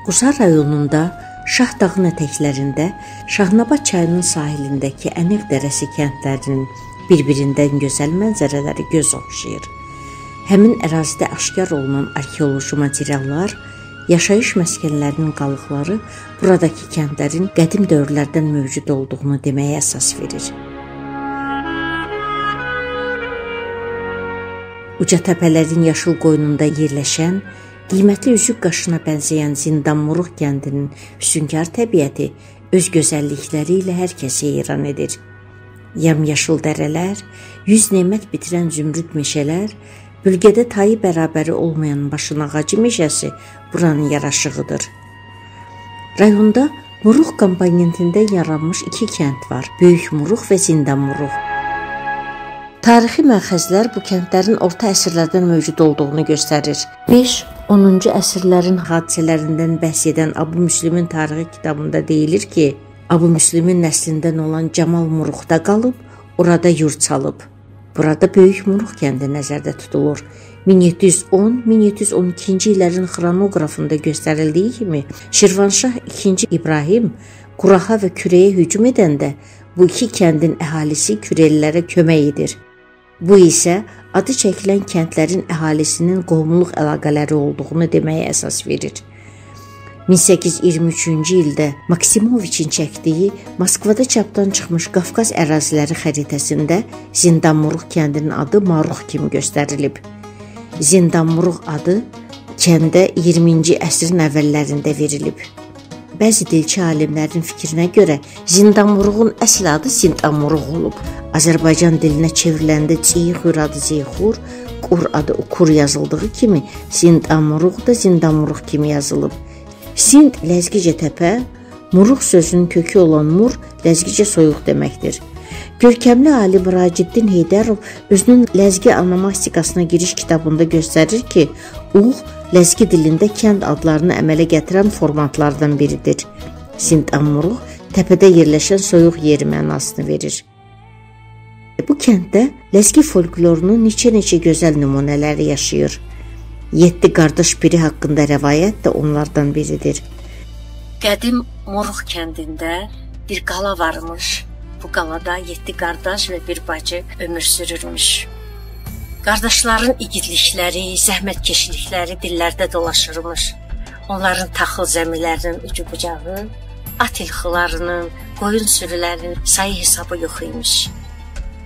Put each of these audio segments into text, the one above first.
Qusar rayonunda Şah dağın ətəklərində Şahnabad çayının sahilindəki Əniq dərəsi kəndlərinin bir-birindən gözəl mənzərələri göz oxşayır. Həmin ərazidə aşkar olunan arxeoloji materiallar, yaşayış məskənlərinin qalıqları buradakı kəndlərin qədim dövrlərdən mövcud olduğunu deməyə əsas verir. Uca təpələrin yaşıl qoynunda yerləşən, qiymətli üzük qaşına bənzəyən Zindanmuruq kəndinin füsunkar təbiəti öz gözəllikləri ilə hər kəsi heyran edir. Yamyaşıl dərələr, 100 nemət bitirən zümrüd meşələr, bölgədə tayı bərabəri olmayan başın ağacı meşəsi buranın yaraşığıdır. Rayonda Muruq komponentindən yaranmış 2 kənd var: Böyük Muruq və Zindanmuruq. Tarixi məxəzlər bu kəndlərin orta əsrlərdən mövcud olduğunu göstərir. 5-10-cu əsrlərin hadisələrindən bəhs edən Abu Müslimin tarixi kitabında deyilir ki, Abu Müslimin nəslindən olan Camal Muruqda qalıb, orada yurt salıb. Burada Böyük Muruq kəndi nəzərdə tutulur. 1710-1712-ci illərin xronoqrafında göstərildiyi kimi, Şirvanşah II İbrahim Qurağa və Kürəyə hücum edəndə bu 2 kəndin əhalisi Kürəlilərə kömək edir. Bu isə adı çəkilən kəndlərin əhalisinin qohumluq əlaqələri olduğunu deməyə əsas verir. 1823-cü ildə Maksimoviçin çəkdiyi Moskvada çapdan çıxmış Qafqaz əraziləri xəritəsində Zindanmuruq kəndinin adı Maruq kimi göstərilib. Zindanmuruq adı kəndə 20-ci əsrin əvvəllərində verilib. Bəzi dilçi alimlərin fikrinə görə Zindanmuruğun əsl adı Zindanmuruq olub. Azərbaycan dilinə çevriləndə Ceyxur adı Ceyxur, Qur adı Ukur yazıldığı kimi Zindanmuruq da Zindanmuruq kimi yazılıb. Sind ləzgicə təpə, Muruq sözünün kökü olan mur ləzgicə soyuq deməkdir. Görkəmli alim Raciddin Heydərov özünün ləzgi onomastikasına giriş kitabında göstərir ki, Uğ ləzgi dilində kənd adlarını əmələ gətirən formatlardan biridir. Zindanmuruq təpədə yerləşən soyuq yeri mənasını verir. Bu kənddə ləzgi folklorunun neçə gözəl nümunələri yaşayır. 7 qardaş biri haqqında rəvayət də onlardan biridir. Qədim Muruq kəndində bir qala varmış. Bu qalada 7 qardaş və bir bacı ömür sürürmüş. Qardaşların igidlikləri, zəhmətkeşlikləri dillərdə dolaşırmış. Onların taxıl zəmilərinin ucu bucağı, at ilxılarının, qoyun sürülərinin sayı hesabı yox imiş.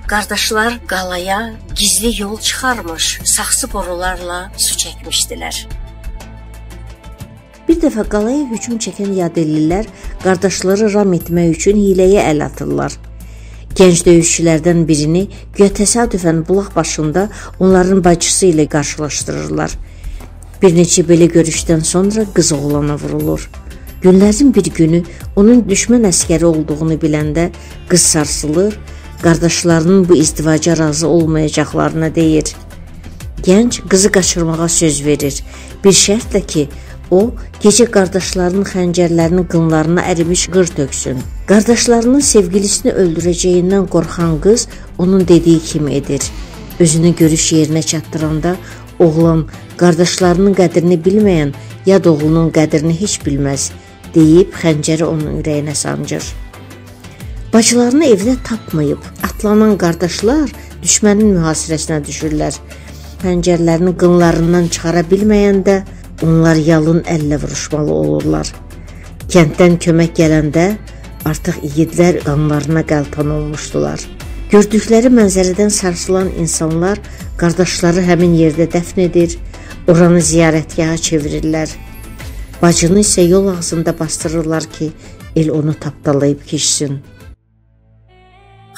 Qardaşlar qalaya gizli yol çıxarmış, saxsı borularla su çəkmişdilər. Bir dəfə qalaya hücum çəkən yadelilər qardaşları ram etmək üçün hiləyə əl atırlar. Gənc döyüşçülərdən birini güya təsadüfən bulaq başında onların bacısı ilə qarşılaşdırırlar. Bir neçə belə görüşdən sonra qız oğlana vurulur. Günlərin bir günü onun düşmən əskəri olduğunu biləndə qız sarsılır, qardaşlarının bu izdivaca razı olmayacaqlarını deyir. Gənc qızı qaçırmağa söz verir. Bir şərtlə ki, o, gecə qardaşlarının xəncərlərini qınlarına ərimiş qır töksün. Qardaşlarının sevgilisini öldürəcəyindən qorxan qız onun dediyi kimi edir. Özünü görüş yerinə çatdıranda oğlan qardaşlarının qədrini bilməyən yad oğlunun qədrini heç bilməz deyib xəncəri onun ürəyinə sancır. Bacılarını evdə tapmayıb atlanan qardaşlar düşmənin mühasirəsinə düşürlər. Xəncərlərini qınlarından çıxara bilməyəndə onlar yalın əllə vuruşmalı olurlar. Kənddən kömək gələndə artıq igidlər qanlarına qəltan olmuşdular. Gördükləri mənzərədən sarsılan insanlar qardaşları həmin yerdə dəfn edir, oranı ziyarətgaha çevirirlər. Bacını isə yol ağzında bastırırlar ki, el onu tapdalayıb keçsin.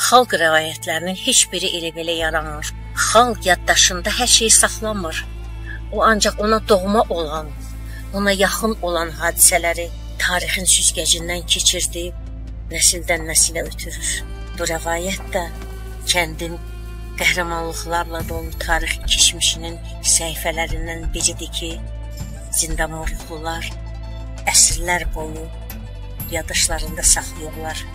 Xalq rəvayətlərinin heç biri elə-belə yaranmır. Xalq yaddaşında hər şey saxlanmır. O ancaq ona doğma olan, ona yaxın olan hadisələri tarixin süzgəcindən keçirdib, nəsildən nəsilə ötürür. Bu rəvayət də kəndin qəhrəmanlıqlarla dolu tarix keçmişinin səhifələrindən biridir ki, Zindanmuruqlular əsrlər boyu yaddaşlarında saxlayırlar.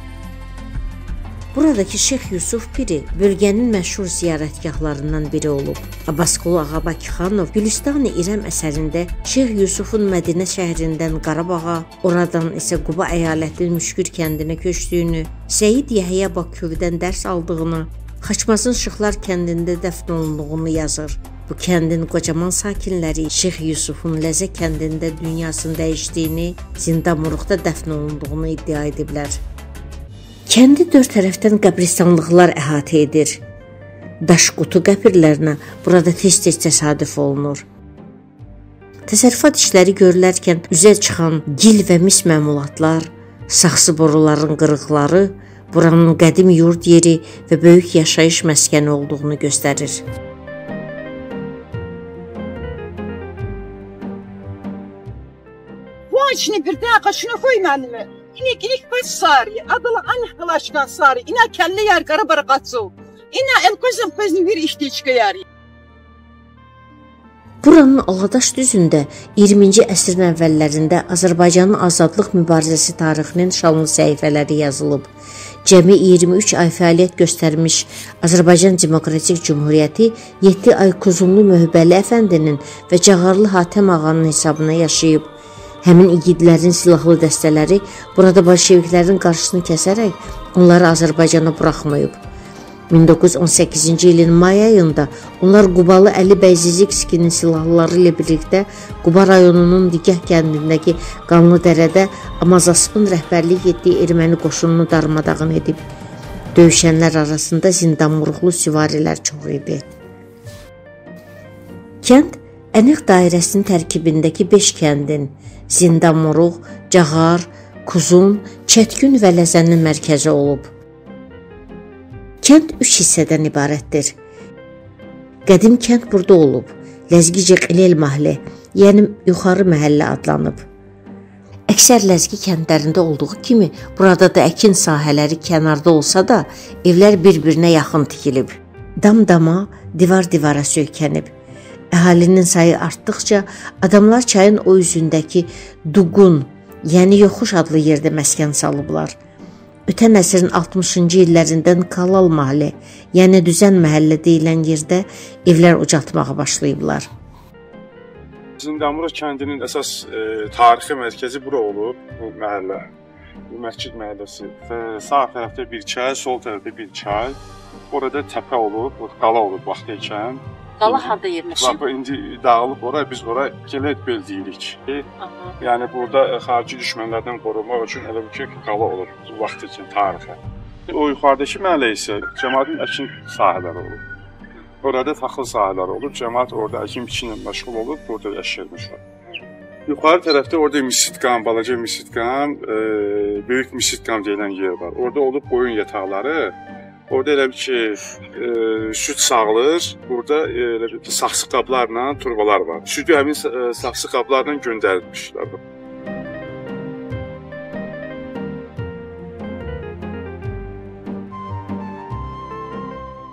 Buradakı Şeyx Yusuf Piri bölgənin məşhur ziyarətgahlarından biri olub. Abbasqulu Ağa Bakıxanov Gülüstan-ı İrəm əsərində Şeyx Yusufun Mədinə şəhərindən Qarabağa, oradan isə Quba əyalətinin Müşkür kəndinə köçdüyünü, Seyid Yəhya Bakıvədən dərs aldığını, Xaçmazın Şıxlar kəndində dəfn olunduğunu yazır. Bu kəndin qocaman sakinləri Şeyx Yusufun Ləzə kəndində dünyasını dəyişdiyini, Zindamuruqda dəfn olunduğunu iddia ediblər. Kəndi dörd tərəfdən qəbristanlıqlar əhatə edir. Daş qutu qəbirlərinə burada tez-tez təsadüf olunur. Təsərrüfat işləri görülərkən üzə çıxan gil və mis məmulatlar, saxsı boruların qırıqları buranın qədim yurd yeri və böyük yaşayış məskəni olduğunu göstərir. Bunun içine bir dakika şunu koy mənimə. İnek bez sarı, adılı anhılaşkan sarı, ina kelle yer kara barakatsı. İna el közüm bir işte çıkıyor. Buranın Ağadaş düzündə 20-ci əsrin əvvəllərində Azərbaycanın azadlıq mübarizəsi tarixinin şanlı səhifələri yazılıb. Cəmi 23 ay fəaliyyət göstərmiş Azərbaycan Demokratik Cümhuriyyəti 7 ay Kuzunlu Möhbəli Əfəndinin və Cağarlı Hatəm ağanın hesabına yaşayıb. Həmin igidlərin silahlı dəstələri burada bolşeviklərin qarşısını kəsərək onları Azərbaycana buraxmayıb. 1918-ci ilin may ayında onlar Qubalı Əli bəy Zizikskinin silahlıları ilə birlikdə Quba rayonunun Digəh kəndindəki Qanlıdərədə Amazaspın rəhbərlik etdiyi erməni qoşununu darmadağın edib. Döyüşənlər arasında Zindamuruqlu süvarilər çox idi. Kənd Əniq dairəsinin tərkibindəki 5 kəndin Zindamuruq, Cağar, Kuzun, Çətkün və Ləzənin mərkəzi olub. Kənd 3 hissədən ibarətdir. Qədim kənd burada olub. Ləzgicə Qilel mahallə, yəni yuxarı məhəllə adlanıb. Əksər ləzgi kəndlərində olduğu kimi burada da əkin sahələri kənarda olsa da evlər bir-birinə yaxın tikilib. Dam-dama, divar-divara söykənib. Əhalinin sayı artdıqca adamlar çayın o üzündəki Dugun, yəni Yoxuş adlı yerdə məskən salıblar. Ötən əsrin 60-cı illərindən Kalal mahallə, yəni Düzən məhəllə deyilən yerdə evlər ucaltmağa başlayıblar. Zindamuruq kəndinin əsas tarixi mərkəzi bura olub, bu məhəllə. Bu Məscid məhəlləsi. Sağ tərəfdə bir çay, sol tərəfdə bir çay. Orada təpə olub, qala olub vaxtıykən. Qala harda yerləşib? İndi dağılıb oraya, biz oraya Kelet-Bel deyirik. Yəni burada xarici düşmənlərdən qorunmaq üçün elə bir qala olur bu vaxtıykən tarixə. O yuxarıdakı məhəllə isə cəmaətin əkin sahələri olub. Orada taxıl sahələri olub, cəmaət orada əkin biçimlə məşğul olub, burada yaşayırmışlar. Yuxarı tərəfdə orada Misitqan, balaca Misitqan, böyük Misitqan deyilən yer var. Orada olub qoyun yataqları. Orada elə bir ki, süd sağılır, burada elə bir ki, saxsı qablarla turbalar var. Südü həmin saxsı qablarla göndərilmişlər.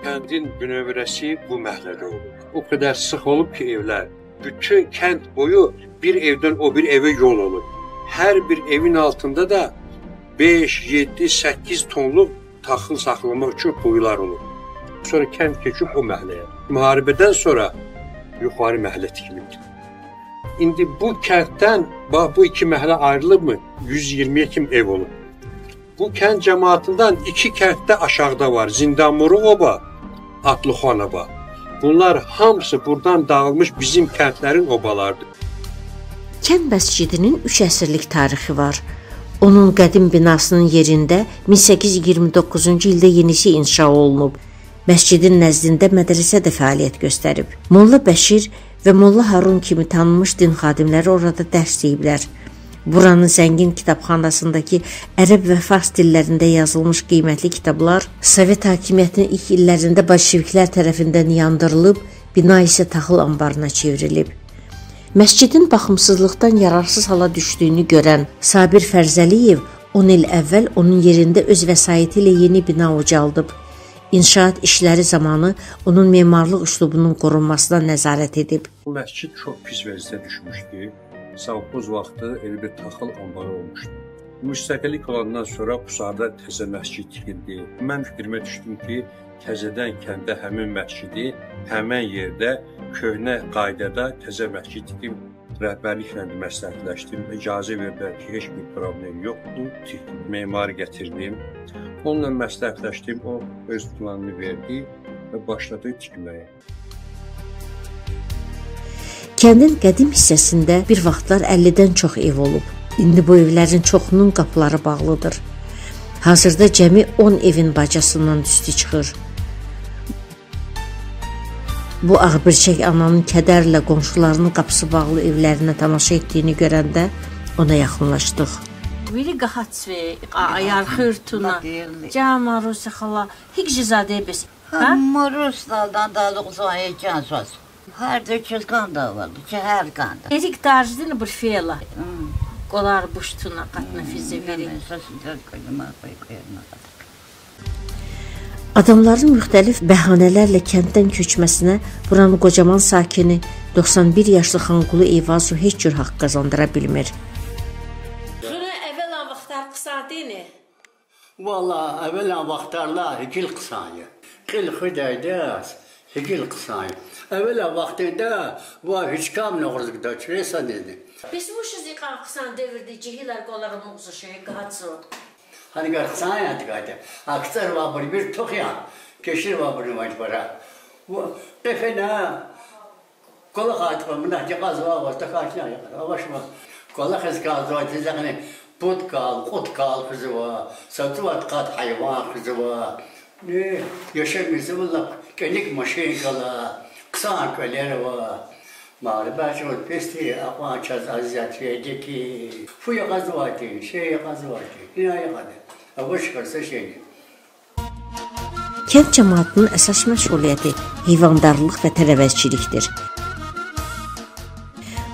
Kəndin bünövrəsi bu məhəllədə olub. O qədər sıx olub ki, evlər. Bütün kənd boyu bir evdən o bir evə yol olub. Hər bir evin altında da 5, 7, 8 tonluq taxıl saxlamaq üçün quyular olub. Sonra kənd keçib o məhəlləyə. Müharibədən sonra yuxarı məhəllə tikilib. İndi bu kənddən, bax bu iki məhəllə ayrılıbmı? 120-yə kim ev olub. Bu kənd cəmaatından 2 kənddə aşağıda var. Zindamuruq oba, Atlıxan oba. Bunlar hamısı buradan dağılmış bizim kəndlərin obalardır. Kənd məscidinin 3 əsrlik tarixi var. Onun qədim binasının yerində 1829-cu ildə yenisi inşa olunub. Məscidin nəzdində mədrəsə də fəaliyyət göstərib. Molla Bəşir və Molla Harun kimi tanınmış din xadimləri orada dərs deyiblər. Buranın zəngin kitabxanasındakı ərəb və fars dillərində yazılmış qiymətli kitablar Sovet hakimiyyətinin ilk illərində bolşeviklər tərəfindən yandırılıb, bina isə taxıl anbarına çevrilib. Məscidin baxımsızlıqdan yararsız hala düşdüyünü görən Sabir Fərzəliyev 10 il əvvəl onun yerində öz vəsaiti ilə yeni bina ucaldıb. İnşaat işləri zamanı onun memarlıq üslubunun qorunmasına nəzarət edib. Bu məscid çox pis vəziyyətə düşmüşdü. Savxoz vaxtı elə bir taxıl anbarı olmuşdu. Müstəqillik olandan sonra Qusarda təzə məscid tikildi. Mən fikrimə düşdüm ki, təzədən kəndə həmin məscidi, həmin yerdə köhnə qaydada təzə məscid tikim. Rəhbərliklə də məsləhətləşdim. İcazə verdilər ki, heç bir problem yoxdur. Memarı gətirdim. Onunla məsləhətləşdim. O öz planını verdi və başladı tikməyə. Kəndin qədim hissəsində bir vaxtlar 50-dən çox ev olub. İndi bu evlərin çoxunun qapıları bağlıdır. Hazırda cəmi 10 evin bacasından üstü çıxır. Bu ağbirçək ananın kədərlə qonşularının qapısı bağlı evlərinə tamaşa etdiyini görəndə ona yaxınlaşdıq. Vili qahatsve, ayar xırtuna, cama rusa xala, hiczadə bəs. Ruslardan dalıq zoyacağız. Hər də çılqan da var, hər qanda. Erik tarzını bir fela. Qolar buştuna qatna fizi veri. Adamların müxtəlif bəhanələrlə kənddən köçməsinə buranın qocaman sakini 91 yaşlı Xanqulu Eyvazu heç cür haqq qazandıra bilmir. Şuna əvvəla vaxtlar qısadını. Vallahi əvvəla vaxtlarla hicil qısayı. Qil xudaydas, hicil qısayı. Əvvəla vaxtında va heç kam noğruzda çresa dedi. Biz bu şizi qaqsan devirdi cihilər qolarımız şey qatsı. Hani qısayı adı. Aksar va bir toxya. Keşir va bir məcbara. Bu defena qola xatqa mınaqca qazva vasta qaçına yaxar. Avaşma. Qola xız qazva tezəğini putkal, qotkal xızva, satvat qat hayvan xızva. Ne yaşamızı valla kenik maşinkalar, qısan kölər var. Mağlubaçı ol pesti aqvan çaz aziyatiye ki fuya qazvati, şey qazvati. İna yaqadı. Avaş qarsa şey. Kənd cəmaatının əsas məşğuliyyəti heyvandarlıq və tərəvəzçilikdir.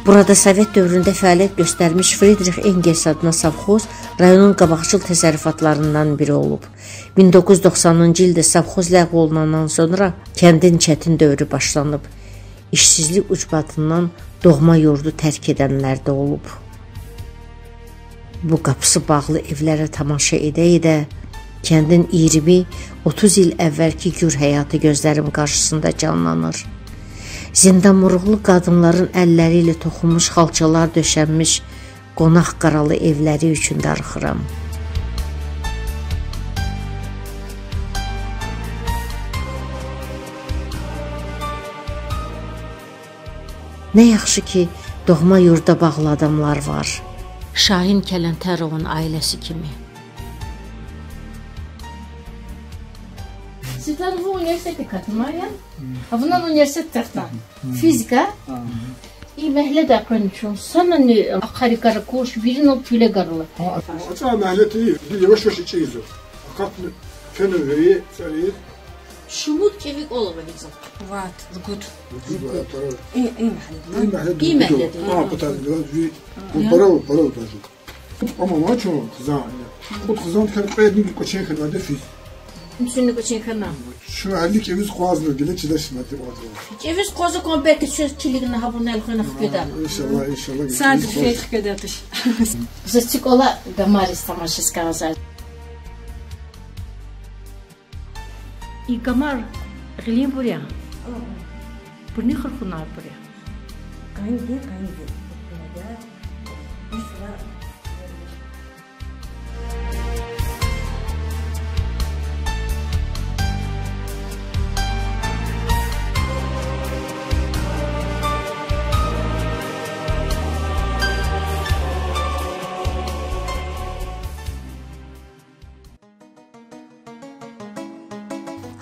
Burada Sovet dövründə fəaliyyət göstərmiş Friedrich Engels adına savxoz rayonun qabaqcıl təsərrüfatlarından biri olub. 1990-cı ildə savxoz ləğv olunandan sonra kəndin çətin dövrü başlanıb. İşsizlik ucbatından doğma yurdu tərk edənlər də olub. Bu qapısı bağlı evlərə tamaşa edə-edə kəndin 20-30 il əvvəlki gür həyatı gözlərim qarşısında canlanır. Zindanmuruqlu qadınların əlləri ilə toxunmuş xalçalar döşənmiş qonaq qaralı evləri üçün darıxıram. Nə yaxşı ki, doğma yurda bağlı adamlar var. Şahin Kələntərovun ailəsi kimi. Светлана в университете katılmaya. Bundan üniversite taraftan. Fizika. İyi mehle de konuşuyorum. Sana ne akari kara koş birin o tüyle karılı. Ata mehleti yavaş yavaş içeyiz o. Akatlı fenöveri sarıyı. Şumut kevik olamayacak. Vat, good. İyi mehleti. İyi mehleti. Bu tarzı bu para olacak. Ama maç o kızan. O kızan kalpayedin koçen kalmadı fiz. Müsünlü koçen kanam. Şu hallik eviz kuazına gele çileşmedi o zaman. Ceviz kozu kompetisyonçiliğine ha bunu elkına hıkıdan. İnşallah. Sadece şey hıkıdatış. Zırçık ola gamaris tamaşız kazar. И камар глим буря. Бурни хурфунар буря. Qaydı.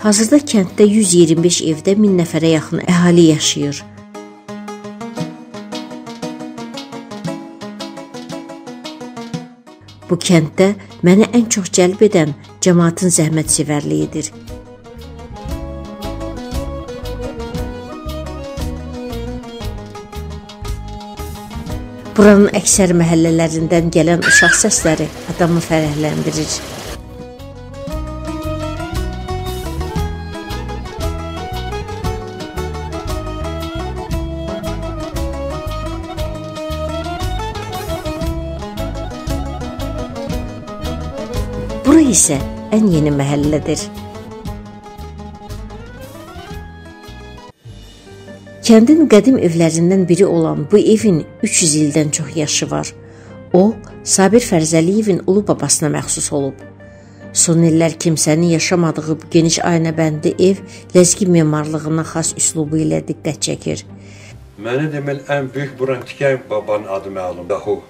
Hazırda kənddə 125 evdə 1000 nəfərə yaxın əhali yaşayır. Bu kənddə məni ən çox cəlb edən cəmaatın zəhmətsevərliyidir. Buranın əksər məhəllələrindən gələn uşaq səsləri adamı fərəhləndirir. isə ən yeni məhəllədir. Kəndin qədim evlərindən biri olan bu evin 300 ildən çox yaşı var. O, Sabir Fərzəliyevin ulu babasına məxsus olub. Son illər kimsənin yaşamadığı bu geniş aynəbəndi ev ləzgi memarlığına xas üslubu ilə diqqət çəkir. Mənə deməli ən böyük buranı tikən babanın adı məlumdur. O.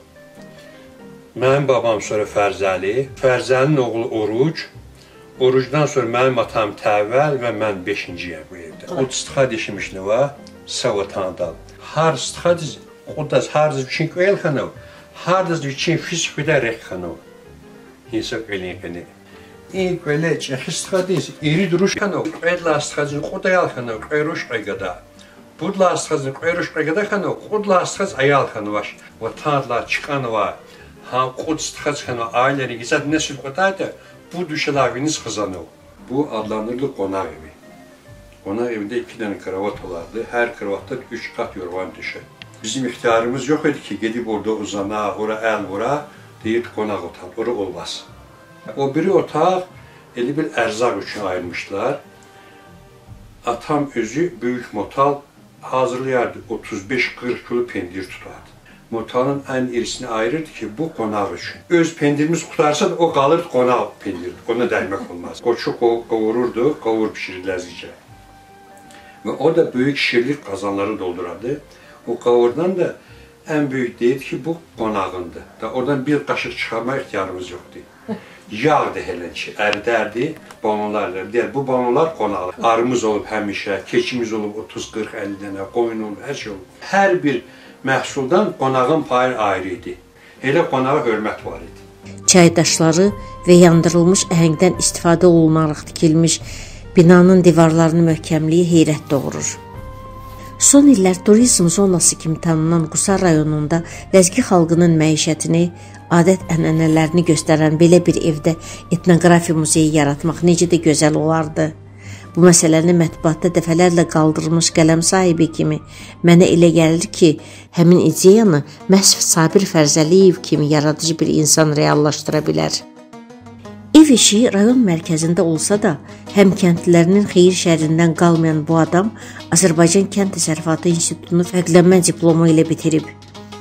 Mənim babam sonra Fərzəli, Fərzəlinin oğlu Oruc, Orucdan sonra mənim atam Təvvəl və mən 5-ciyəm bu evdə. O istifad işimişni var. Savatandan. Har istixadiz qudas harz üçün qoyalxanov, harz üçün fisqdə rəxanov. Hesab eləyin. İlk belə istixadiz iri duruş xanov, qedla istixadın qudayalxanov, qayruş qayqada. Budla istixadın qayruş qayqada xanov, qudla istixaz ayalxanov. Və tadla çıxanova. Ha qud istixaz xanov ailələri gizad nəsil qudaydı. Bu düşəlaviniz qızanov. Bu adlanırdı qonaq evi. Qonaq evində 2 dənə kravat olardı. Hər kravatda 3 qat yorğan düşür. Bizim ixtiyarımız yox idi ki, gedib orada uzana, ora əl vura, deyir qonaq otaq, ora olmaz. O biri otaq elə bir ərzaq üçün ayırmışlar. Atam özü böyük motal hazırlayardı, 35-40 kilo pendir tutardı. Motalın ən irisini ayırırdı ki, bu qonaq üçün. Öz pendirimiz qutarsa da o qalırdı qonaq pendirdi, ona dəymək olmaz. Qoçu qovururdu, qovur pişirir ləzgicə. Və o da böyük şirlik qazanları doldurardı. O qavurdan da ən böyük deyirdi ki, bu qonağındır. Da oradan bir qaşıq çıxarma ixtiyarımız yoxdur. Yağdı hələ ki, ərdərdi, balonlarla. Deyər, bu balonlar qonaqlar. Arımız olub həmişə, keçimiz olub 30-40-50 dənə, qoyun olub, hər şey olub. Hər bir məhsuldan qonağın payı ayrı idi. Elə qonağa hörmət var idi. Çaydaşları və yandırılmış əhəngdən istifadə olunaraq tikilmiş binanın divarlarının möhkəmliyi heyrət doğurur. Son illər turizm zonası kimi tanınan Qusar rayonunda ləzgi xalqının məişətini, adət-ənənələrini göstərən belə bir evdə etnoqrafiya muzeyi yaratmaq necə də gözəl olardı. Bu məsələni mətbuatda dəfələrlə qaldırılmış qələm sahibi kimi mənə elə gəlir ki, həmin ideyanı məhz Sabir Fərzəliyev kimi yaradıcı bir insan reallaşdıra bilər. Ev işi rayon mərkəzində olsa da, həm kəndlilərinin xeyir şərindən qalmayan bu adam Azərbaycan Kənd Təsərrüfatı İnstitutunu fərqlənmə diplomu ilə bitirib.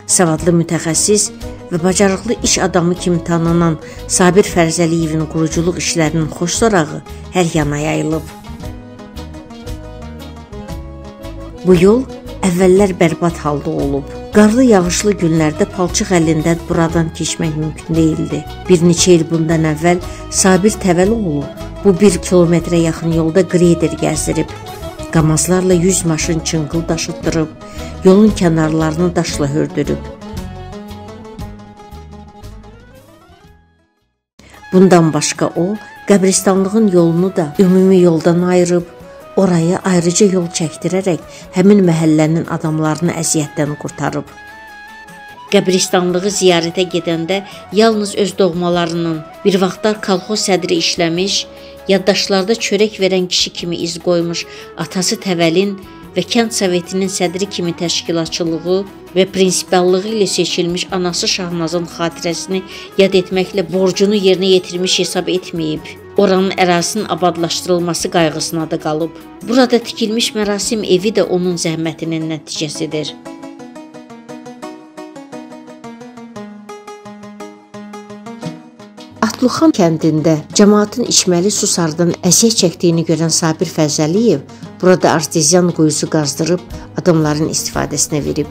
Savadlı mütəxəssis və bacarıqlı iş adamı kimi tanınan Sabir Fərzəliyevin quruculuq işlərinin xoş sorağı hər yana yayılıb. Bu yol əvvəllər bərbad halda olub. Qarlı yağışlı günlərdə palçıq əlindən buradan keçmək mümkün deyildi. Bir neçə il bundan əvvəl Sabir Təvəloğlu bu 1 kilometrə yaxın yolda qreyder gəzdirib. Qamazlarla 100 maşın çınqıl daşıtdırıb, yolun kənarlarını daşla hördürüb. Bundan başqa o, qəbristanlığın yolunu da ümumi yoldan ayırıb, oraya ayrıca yol çəkdirərək həmin məhəllənin adamlarını əziyyətdən qurtarıb. Qəbristanlığı ziyarətə gedəndə yalnız öz doğmalarının, bir vaxtlar kolxoz sədri işləmiş, yaddaşlarda çörək verən kişi kimi iz qoymuş atası Təvəlin və kənd sovetinin sədri kimi təşkilatçılığı və prinsipallığı ilə seçilmiş anası Şahnazın xatirəsini yad etməklə borcunu yerinə yetirmiş hesab etməyib. Oranın ərazisinin abadlaşdırılması qayğısına da qalıb. Burada tikilmiş mərasim evi də onun zəhmətinin nəticəsidir. Atlıxan kəndində cəmaatın içməli susardan əziyyət çəkdiyini görən Sabir Fərzəliyev burada artezyan quyusu qazdırıb adamların istifadəsinə verib.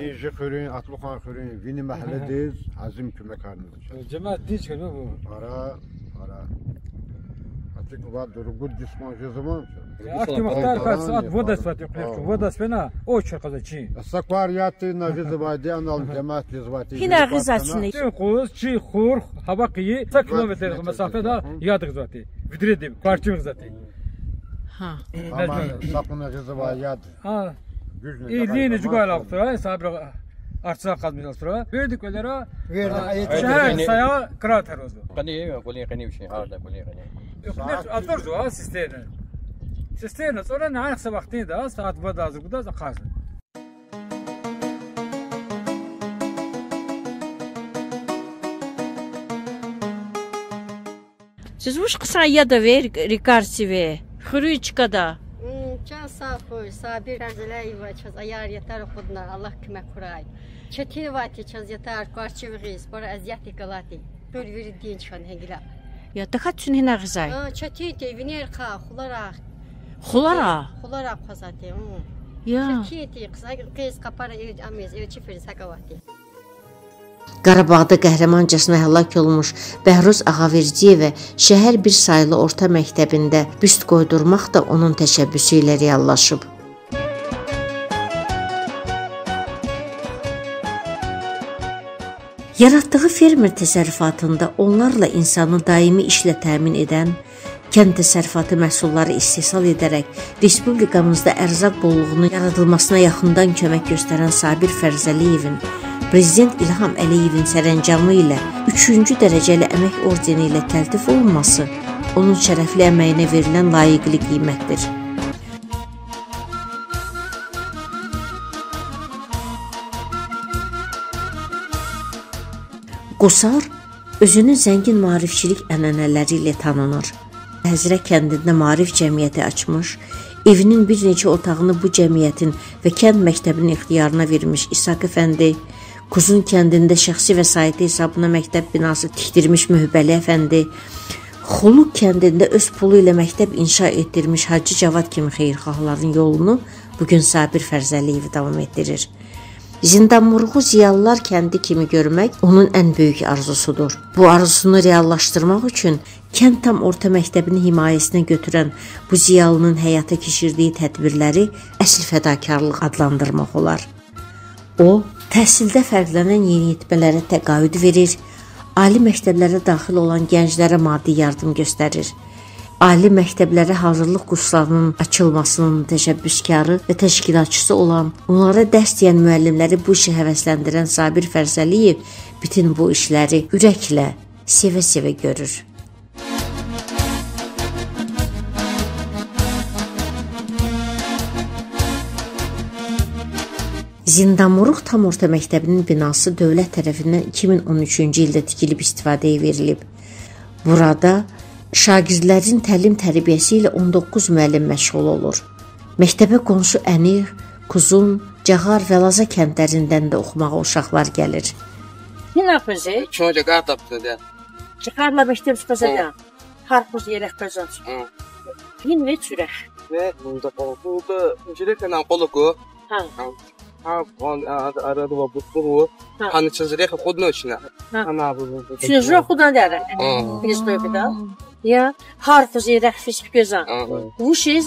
İyice xörün, Atlıxan xörün, Vini məhəllədir, azim köməkləriniz. Cəmaət dinç gəlmə bu. Ara. Atık var, durgun dismanjı zaman. Aktiv muhtar at voda svatı qırıqçı, voda svena, o çırqazaçı. Sakvariyatı nazivaydı, anal cəmaət lizvati. Hina qızaçını. Qoz, çi, xur, hava qıyı, 100 kilometr məsafədə yadıq zati. Vidredim, qarçı zati. Ha. Ama sapına lizvayat. Ha. İliyini cüqaylaqdır, sabir artsa qazmayasıra. Verdik ölərə. Şəhər saya krater oldu. Qani bir şey harda qani. Atırdı ha sisterna. Sisterna sonra nə ayaqsa vaxtında saat voda azıqda qazdı. Siz uşqısan ya da ver Rikarsive. Xırıçqada. Can safı, sabir Fərzələyeva çaz ayar yeter xudna Allah kömək kuray. Çetin vati çaz yeter qarçıvğız, bara əziyyət qılati. Bölveri din çan hengila. Ya taxat üçün hina qızay. Çetin deviner xa xularaq. Xulara qazati. Ya. Çetin qız qapara amiz çifir sakavati. Qarabağda qəhrəmancasına həlak olmuş Bəhruz Ağaverdiyeva şəhər bir saylı orta məktəbində büst qoydurmaq da onun təşəbbüsü ilə reallaşıb. Yaratdığı fermer təsərrüfatında onlarla insanı daimi işlə təmin edən, kənd təsərrüfatı məhsulları istehsal edərək respublikamızda ərzaq bolluğunun yaradılmasına yaxından kömək göstərən Sabir Fərzəliyevin Prezident İlham Əliyevin sərəncamı ilə 3-cü dərəcəli əmək ordeni ilə təltif olunması onun şərəfli əməyinə verilən layiqli qiymətdir. Qusar özünün zəngin maarifçilik ənənələri ilə tanınır. Həzrə kəndində maarif cəmiyyəti açmış, evinin bir neçə otağını bu cəmiyyətin və kənd məktəbinin ixtiyarına vermiş İsaq Əfəndi, Quzun kəndində şəxsi vəsaiti hesabına məktəb binası tikdirmiş Mühbəli Əfəndi, Xuluq kəndində öz pulu ilə məktəb inşa etdirmiş Hacı Cavad kimi xeyirxahların yolunu bugün Sabir Fərzəliyev davam etdirir. Zindanmurğu ziyalılar kəndi kimi görmək onun ən böyük arzusudur. Bu arzusunu reallaşdırmaq üçün kənd tam orta məktəbini himayəsinə götürən bu ziyalının həyata keçirdiyi tədbirləri əsl fədakarlıq adlandırmaq olar. O, təhsildə fərqlənən yeniyetmələrə təqaüd verir, ali məktəblərə daxil olan gənclərə maddi yardım göstərir. Ali məktəblərə hazırlıq kurslarının açılmasının təşəbbüskarı və təşkilatçısı olan, onlara dərs deyən müəllimləri bu işə həvəsləndirən Sabir Fərzəliyev bütün bu işləri ürəklə, sevə-sevə görür. Zindanmurğ tam orta məktəbinin binası dövlət tərəfindən 2013-cü ildə tikilib istifadəyə verilib. Burada şagirdlərin təlim-tərbiyəsi ilə 19 müəllim məşğul olur. Məktəbə qonşu Ənir, Kuzun, Cağar və Laza kəndlərindən də oxumağa uşaqlar gəlir. Yine kızı. Çoğunca kar taptı da. Çıkarla mektep çıkacağım. Karpuz yelek kazanç. Yine ve çürek. Ve burada çürek kolu. Ha. Он арада бутуру, хан чизрека худночна. Она Чизро худан дара. Biz böyle da. Ya harfuz yelek fiş gözan. Bu şey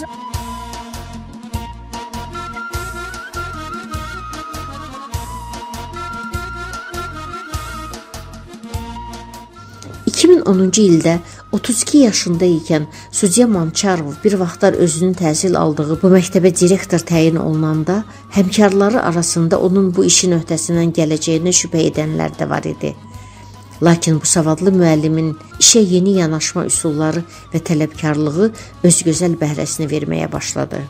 2010-cu ildə 32 yaşında ikən Sudya Mançarov bir vaxtlar özünün təhsil aldığı bu məktəbə direktor təyin olunanda həmkarları arasında onun bu işin öhdəsindən gələcəyinə şübhə edənlər də var idi. Lakin bu savadlı müəllimin işə yeni yanaşma üsulları və tələbkarlığı öz gözəl bəhrəsini verməyə başladı.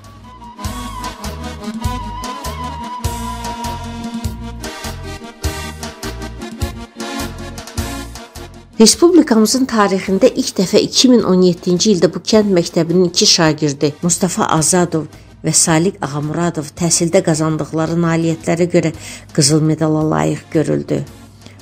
Respublikamızın tarixində ilk dəfə 2017-ci ildə bu kənd məktəbinin 2 şagirdi Mustafa Azadov və Salik Ağamuradov təhsildə qazandıqları nailiyyətlərə görə qızıl medala layiq görüldü.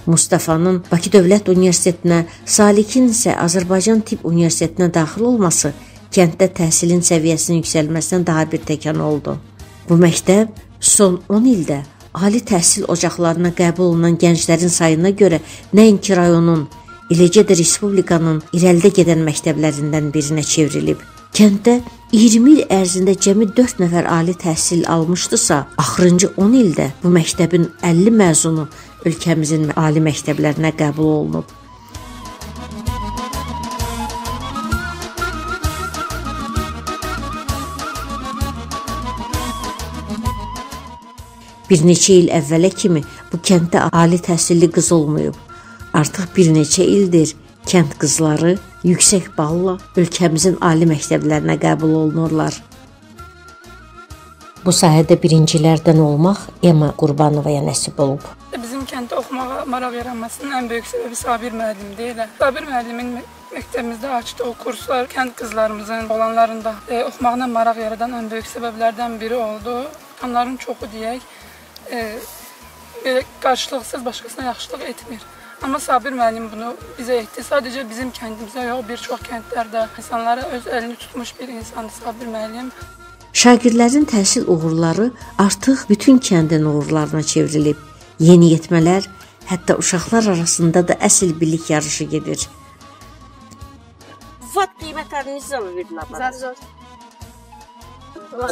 Mustafanın Bakı Dövlət Universitetinə, Salikin isə Azərbaycan Tibb Universitetinə daxil olması kənddə təhsilin səviyyəsinin yüksəlməsinə daha bir təkan oldu. Bu məktəb son 10 ildə ali təhsil ocaqlarına qəbul olunan gənclərin sayına görə nəinki rayonun, eləcə də Respublikanın irəlidə gedən məktəblərindən birinə çevrilib. Kənddə 20 il ərzində cəmi 4 nəfər ali təhsil almışdısa, axırıncı 10 ildə bu məktəbin 50 məzunu ölkəmizin ali məktəblərinə qəbul olunub. Bir neçə il əvvələ kimi bu kənddə ali təhsilli qız olmayıb. Artıq bir neçə ildir kənd qızları yüksək balla ölkəmizin ali məktəblərinə qəbul olunurlar. Bu sahədə birincilərdən olmaq Ema Qurbanovaya nəsib olub. Bizim kənddə oxumağa maraq yaranmasının ən böyük səbəbi Sabir müəllimdir. Sabir müəllimin Məktəbimizdə açdığı kurslar kənd qızlarımızın, oğlanların da oxumağına maraq yaradan ən böyük səbəblərdən biri oldu. Onların çoxu deyək, qarşılıqsız başqasına yaxşılıq etmir. Amma Sabir müəllim bunu bizə etdi. Sadəcə bizim kəndimizə yox, bir çox kəndlərdə insanlara öz əlini tutmuş bir insandır Sabir müəllim. Şagirdlərin təhsil uğurları artıq bütün kəndin uğurlarına çevrilib. Yeniyetmələr, hətta uşaqlar arasında da əsl bilik yarışı gedir. Вот qiymətlərini zəv verdilər bana. Zəv.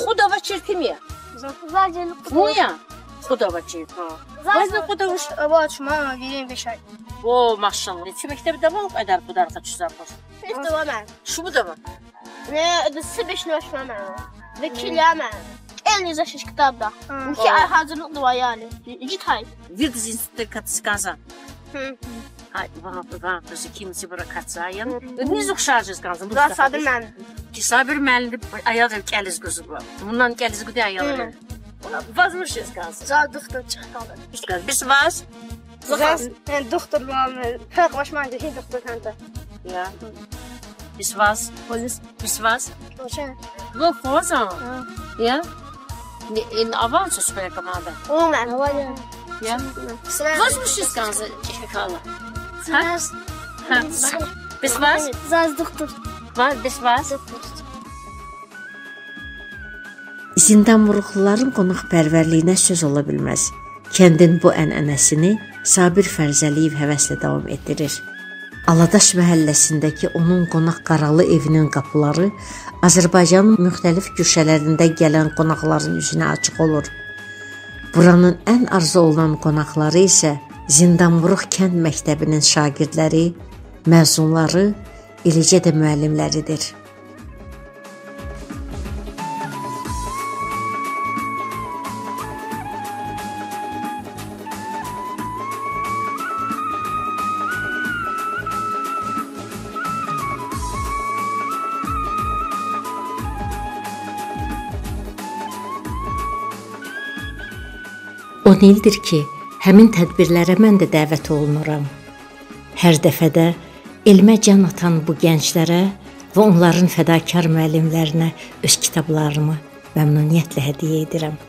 Xudava çirkimiyə. Moya. Xudava çirk. Возьми xudava. Вот, мама, верим бешай. O, maşallah. Neçə məktəbdə var o qədər xudarqa çıxsaqlar? İşte var mən. Şu bu da var. Ne, ödəsi 5 nöş var mən. Və kiləyəm. Elinize şiş kitabda. İki ay hazırlıklı var yani. 2 ay. Вы сказал. Ay, вам kimisi bura kaçayım. Biz oxşarcız qanzım. Da Sabir müəllim. Sabir müəllim ayağı gəliz qızı var. Bundan gəliz qıdı ayağı. Vazmışız qanzım. Za doktor çıxdı. İşte biz vaz. Zaz, doktor var. Fərq başmandı, heç doktor kəndə. Ya. Biz vaz. Polis. Biz vaz. Proszę. No, poza. Ja? In avansu swoje komanda. O, mən. Ja? Vazmışız qanzı çəkəkala. Zaz. Biz vaz. Zaz doktor. Vaz, biz vaz. Zindanburukluların qonaqpərvərliyinə söz ola bilməz. Kəndin bu ənənəsini Sabir Fərzəliyev həvəslə davam etdirir. Aladaş məhəlləsindəki onun qonaq qaralı evinin qapıları Azərbaycanın müxtəlif güşələrində gələn qonaqların üzünə açıq olur. Buranın ən arzu olunan qonaqları isə Zindanburuk kənd məktəbinin şagirdləri, məzunları, eləcə də müəllimləridir. O ildir ki, həmin tədbirlərə mən də dəvət olunuram. Hər dəfədə elmə can atan bu gənclərə və onların fədakar müəllimlərinə öz kitablarımı məmnuniyyətlə hədiyyə edirəm.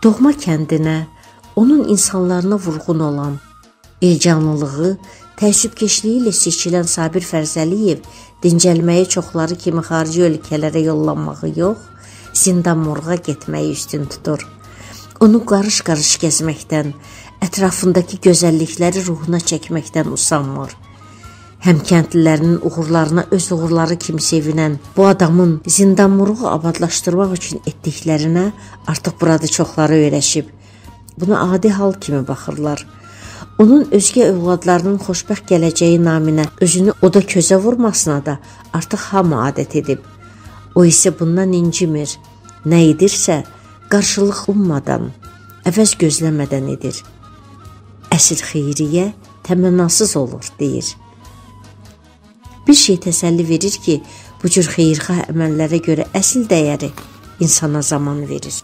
Doğma kəndinə, onun insanlarına vurğun olan, elcanlılığı, təəssübkeşliyi ilə seçilən Sabir Fərzəliyev dincəlməyi çoxları kimi xarici ölkələrə yollanmağı yox, Zindanburuğa getməyi üstün tutur. Onu qarış-qarış gəzməkdən, ətrafındakı gözəllikləri ruhuna çəkməkdən usanmır. Həmkəndlilərinin uğurlarına öz uğurları kimi sevinən bu adamın Zindanburuğu abadlaşdırmaq üçün etdiklərinə artıq burada çoxları öyrəşib. Buna adi hal kimi baxırlar. Onun özgə övladlarının xoşbəxt gələcəyi naminə özünü oda közə vurmasına da artıq hamı adət edib. O isə bundan incimir. Nə edirsə, qarşılıq ummadan, əvəz gözləmədən edir. Əsl xeyriyyə təmənnasız olur, deyir. Bir şey təsəlli verir ki, bu cür xeyirxah əməllərə görə əsl dəyəri insana zaman verir.